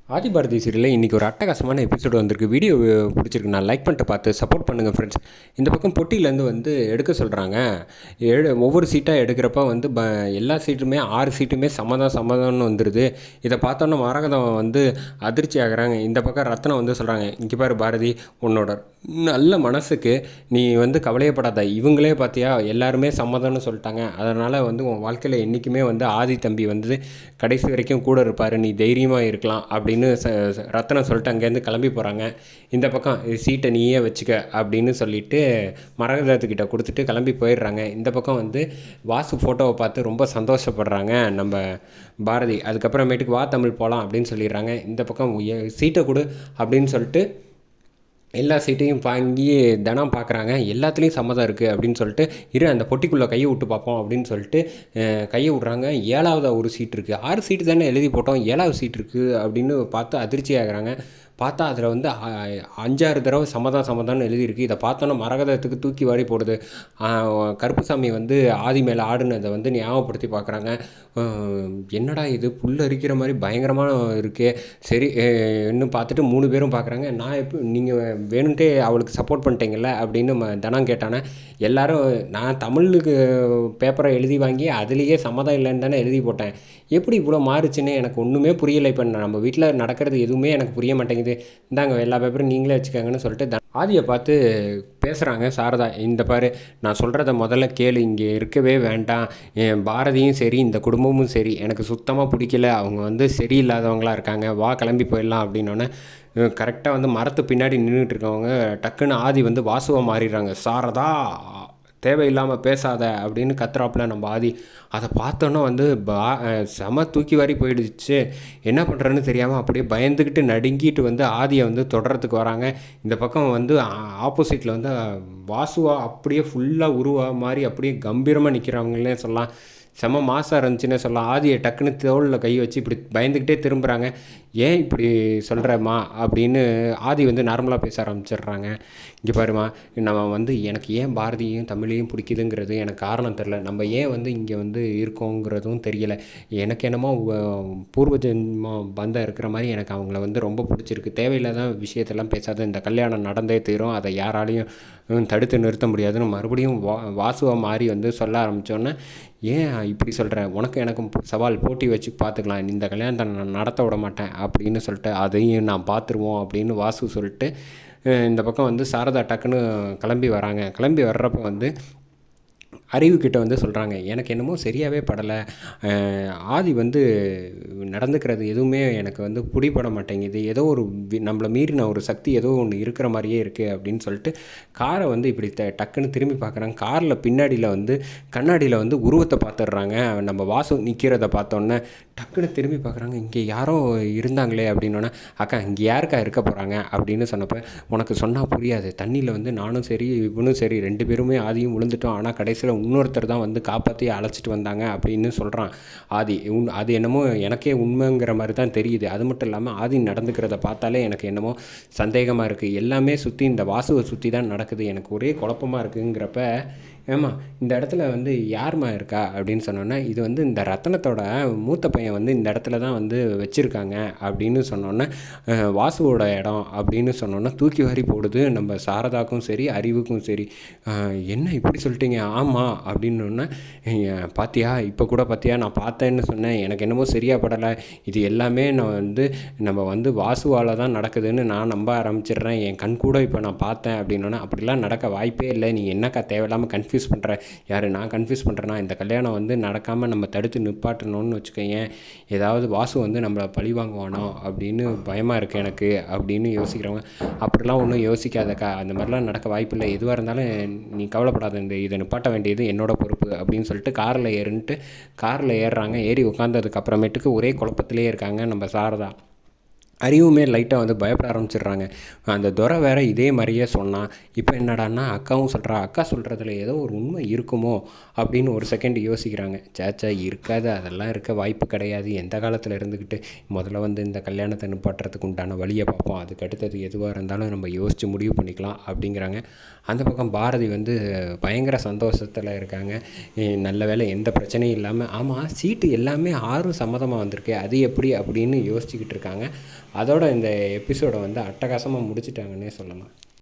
ஆதிபாரதி சீரியலில் இன்றைக்கி ஒரு அட்டகாசமான எபிசோடு வந்திருக்கு. வீடியோ பிடிச்சிருக்கு, நான் லைக் பண்ணிட்டு பார்த்து சப்போர்ட் பண்ணுங்கள் ஃப்ரெண்ட்ஸ். இந்த பக்கம் பொட்டியிலேருந்து எடுக்க சொல்கிறாங்க. ஒவ்வொரு சீட்டாக எடுக்கிறப்ப எல்லா சீட்டுமே 6 சீட்டுமே சம்மதம்னு வந்துடுது. இதை பார்த்தோன்னே மரகதம் அதிர்ச்சி ஆகுறாங்க. இந்த பக்கம் ரத்னம் சொல்கிறாங்க, இங்கே பாரு பாரதி, உன்னோட நல்ல மனசுக்கு நீ கவலையப்படாத. இவங்களே பார்த்தியா எல்லாருமே சம்மதம்னு சொல்லிட்டாங்க. அதனால் உன் வாழ்க்கையில் என்றைக்குமே ஆதி தம்பி கடைசி வரைக்கும் கூட இருப்பார், நீ தைரியமாக இருக்கலாம் அப்படின்னு ரத்னம் சொல்லிட்டு அங்கேருந்து கிளம்பி போகிறாங்க. இந்த பக்கம் சீட்டை நீயே வச்சுக்க அப்படின்னு சொல்லிட்டு மரகதத்துக்கிட்ட கொடுத்துட்டு கிளம்பி போயிடுறாங்க. இந்த பக்கம் வாசு ஃபோட்டோவை பார்த்து ரொம்ப சந்தோஷப்படுறாங்க நம்ம பாரதி. அதுக்கப்புறமேட்டுக்கு வா தமிழ் போகலாம் அப்படின்னு சொல்லிடுறாங்க. இந்த பக்கம் சீட்டை கொடு அப்படின்னு சொல்லிட்டு எல்லா சீட்டையும் வாங்கி தினம் பார்க்குறாங்க. எல்லாத்துலேயும் சம்மதம் இருக்குது அப்படின்னு சொல்லிட்டு, அந்த பொட்டிக்குள்ளே கையை விட்டு பார்ப்போம் அப்படின்னு சொல்லிட்டு கையை விட்றாங்க. 7வது ஒரு சீட் இருக்குது. 6 சீட்டு தானே எழுதி போட்டோம், 7வது சீட் இருக்குது அப்படின்னு பார்த்து அதிர்ச்சி ஆகுறாங்க. பார்த்தா அதில் 5-6 தடவை சம்மதம்னு எழுதியிருக்கு. இதை பார்த்தோன்னா மரகதத்துக்கு தூக்கி வாரி போடுது. கருப்புசாமி ஆதி மேலே ஆடுனதை ஞாபகப்படுத்தி பார்க்குறாங்க. என்னடா இது புல் அரிக்கிற மாதிரி பயங்கரமான இருக்கே. சரி இன்னும் பார்த்துட்டு 3 பேரும் பார்க்குறாங்க. நான் நீங்கள் வேணுன்ட்டே அவளுக்கு சப்போர்ட் பண்ணிட்டீங்கல்ல அப்படின்னு தனம் கேட்டானே. எல்லோரும் நான் தமிழுக்கு பேப்பரை எழுதி வாங்கி அதுலேயே சம்மதம் இல்லைன்னு தானே எழுதி போட்டேன், எப்படி இவ்வளோ மாறுச்சுன்னு எனக்கு ஒன்றுமே புரியலை. இப்போ நம்ம வீட்டில் நடக்கிறது எதுவுமே எனக்கு புரிய மாட்டேங்குது. இந்தாங்க எல்லா பேப்பரும் நீங்களே வச்சுக்கோங்கன்னு சொல்லிட்டு ஆதியை பார்த்து பேசுகிறாங்க சாரதா. இந்த பாரு, நான் சொல்கிறத முதல்ல கேளு, இங்கே இருக்கவே வேண்டாம். என் பாரதியும் சரி இந்த குடும்பமும் சரி எனக்கு சுத்தமாக பிடிக்கல. அவங்க சரியில்லாதவங்களாக இருக்காங்க, வா கிளம்பி போயிடலாம் அப்படின்னோடனே கரெக்டாக மரத்து பின்னாடி நின்றுட்டு இருக்கவங்க டக்குன்னு ஆதி வாசுவாக மாறிடுறாங்க. சாரதா தேவையில்லாமல் பேசாத அப்படின்னு கத்துறாப்புல நம்ம ஆதி. அதை பார்த்தோன்னா செம தூக்கி வாரி போயிடுச்சு. என்ன பண்ணுறேன்னு தெரியாமல் அப்படியே பயந்துக்கிட்டு நடுங்கிட்டு ஆதியை தொடர்றதுக்கு வராங்க. இந்த பக்கம் ஆப்போசிட்டில் வாசுவா அப்படியே ஃபுல்லாக உருவா மாதிரி அப்படியே கம்பீரமாக நிற்கிறவங்களே சொல்லலாம். செம மாசாக இருந்துச்சுன்னே சொல்லலாம். ஆதியை டக்குன்னு தோளில் கை வச்சு இப்படி பயந்துக்கிட்டே திரும்புகிறாங்க. ஏன் இப்படி சொல்கிறேம்மா அப்படின்னு ஆதி நார்மலாக பேச ஆரம்பிச்சிடுறாங்க. இங்கே பாருமா, நம்ம எனக்கு ஏன் பாரதியும் தமிழையும் பிடிக்குதுங்கிறது எனக்கு காரணம் தெரில. நம்ம ஏன் இங்கே இருக்கோங்கிறதும் தெரியலை. எனக்கு என்னமோ பூர்வ ஜென்மம் பந்தம் இருக்கிற மாதிரி எனக்கு அவங்கள ரொம்ப பிடிச்சிருக்கு. தேவையில்லாத விஷயத்தெல்லாம் பேசாத, இந்த கல்யாணம் நடந்தே தீரும், அதை யாராலையும் தடுத்து நிறுத்த முடியாதுன்னு மறுபடியும் வாசுவாக மாறி சொல்ல ஆரம்பித்தோன்னே, ஏன் இப்படி சொல்கிறேன், உனக்கு எனக்கும் சவால், போட்டி வச்சு பார்த்துக்கலாம், இந்த கல்யாணத்தை நான் நடத்த விட மாட்டேன் அப்படின்னு சொல்லிட்டு, அதையும் நான் பார்த்துருவோம் அப்படின்னு வாசு சொல்லிட்டு இந்த பக்கம் சாரதா டக்குன்னு கிளம்பி வராங்க. கிளம்பி வர்றப்போ அறிவுக்கிட்ட சொல்கிறாங்க, எனக்கு என்னமோ சரியாகவே படலை. ஆதி நடந்துக்கிறது எதுவுமே எனக்கு பிடிபட மாட்டேங்குது. ஏதோ ஒரு நம்மளை மீறின ஒரு சக்தி ஏதோ ஒன்று இருக்கிற மாதிரியே இருக்குது அப்படின்னு சொல்லிட்டு காரை இப்படி டக்குன்னு திரும்பி பார்க்குறாங்க. காரில் பின்னாடியில் கண்ணாடியில் உருவத்தை பார்த்துடுறாங்க. நம்ம வாசு நிற்கிறத பார்த்தோன்னே டக்குன்னு திரும்பி பார்க்குறாங்க. இங்கே யாரோ இருந்தாங்களே அப்படின்னோடனே, அக்கா இங்கே யாருக்கா இருக்க போகிறாங்க அப்படின்னு சொன்னப்போ, உனக்கு சொன்னால் புரியாது, தண்ணியில் நானும் சரி இவனும் சரி 2 பேருமே ஆதியும் விழுந்துட்டோம், ஆனால் கடைசியில் இன்னொருத்தர் தான் காப்பாற்றி அழைச்சிட்டு வந்தாங்க அப்படின்னு சொல்கிறான் ஆதி. அது என்னமோ எனக்கே உண்மைங்கிற மாதிரி தான் தெரியுது. அது மட்டும் இல்லாமல் ஆதி நடந்துக்கிறத பார்த்தாலே எனக்கு என்னமோ சந்தேகமாக இருக்குது. எல்லாமே சுற்றி இந்த வாசுவை சுற்றி தான் நடக்குது, எனக்கு ஒரே குழப்பமாக இருக்குங்கிறப்ப, ஏம்மா இந்த இடத்துல யார்மா இருக்கா அப்படின்னு சொன்னோன்னே, இது இந்த ரத்தனத்தோட மூத்த பையன் இந்த இடத்துல தான் வச்சுருக்காங்க அப்படின்னு சொன்னோன்னே, வாசுவோட இடம் அப்படின்னு சொன்னோன்னே தூக்கி வாரி போடுது நம்ம சாரதாக்கும் சரி அறிவுக்கும் சரி. என்ன இப்படி சொல்லிட்டீங்க? ஆமாம் அப்படின்னோடனே, பார்த்தியா இப்போ கூட பார்த்தியா நான் பார்த்தேன்னு சொன்னேன், எனக்கு என்னமோ சரியாக படலை, இது எல்லாமே நான் நம்ம வாசுவால் தான் நடக்குதுன்னு நான் நம்ப ஆரம்பிச்சிடுறேன், என் கண் கூட இப்போ நான் பார்த்தேன் அப்படின்னோன்னே, அப்படிலாம் நடக்க வாய்ப்பே இல்லை, நீ என்னக்கா தேவையில்லாமல் கன்ஃபியூஸ் பண்ணுற. யார் நான் கன்ஃபியூஸ் பண்ணுறேன்னா, இந்த கல்யாணம் நடக்காமல் நம்ம தடுத்து நிப்பாட்டணும்னு வச்சுக்கோங்க, ஏதாவது வாசு நம்மளை பழி வாங்குவானோ அப்படின்னு பயமாக இருக்குது எனக்கு அப்படின்னு யோசிக்கிறவங்க, அப்படிலாம் ஒன்றும் யோசிக்காதக்கா, அந்த மாதிரிலாம் நடக்க வாய்ப்பு இல்லை, எதுவாக இருந்தாலும் நீ கவலைப்படாத, இதை நிப்பாட்ட வேண்டியது என்னோட பொறுப்பு அப்படின்னு சொல்லிட்டு காரில் ஏறுறாங்க. ஏறி உட்காந்ததுக்கு அப்புறமேட்டுக்கு ஒரே குழப்பத்திலே இருக்காங்க நம்ம சாரதா. அறிவுமே லைட்டாக பயப்பட ஆரம்பிச்சிடுறாங்க. அந்த துரை வேறு இதே மாதிரியே சொன்னான். இப்போ என்னடான்னா அக்காவும் சொல்கிறா, அக்கா சொல்கிறதுல ஏதோ ஒரு உண்மை இருக்குமோ அப்படின்னு ஒரு செகண்ட் யோசிக்கிறாங்க. சேச்சா இருக்காது, அதெல்லாம் இருக்க வாய்ப்பு கிடையாது, எந்த காலத்தில் இருந்துக்கிட்டு முதல்ல இந்த கல்யாணத்தை நிப்பாட்டுறதுக்கு உண்டான வழியை பார்ப்போம், அதுக்கு அடுத்தது எதுவாக இருந்தாலும் நம்ம யோசித்து முடிவு பண்ணிக்கலாம் அப்படிங்கிறாங்க. அந்த பக்கம் பாரதி பயங்கர சந்தோஷத்தில் இருக்காங்க. நல்ல வேலை எந்த பிரச்சனையும் இல்லாமல். ஆமாம், சீட்டு எல்லாமே 6 சம்மதமாக வந்திருக்கு, அது எப்படி அப்படின்னு யோசிச்சுக்கிட்டு இருக்காங்க. அதோட இந்த எபிசோடை வந்து அட்டகாசமாக முடிச்சிட்டாங்கன்னே சொல்லலாம்.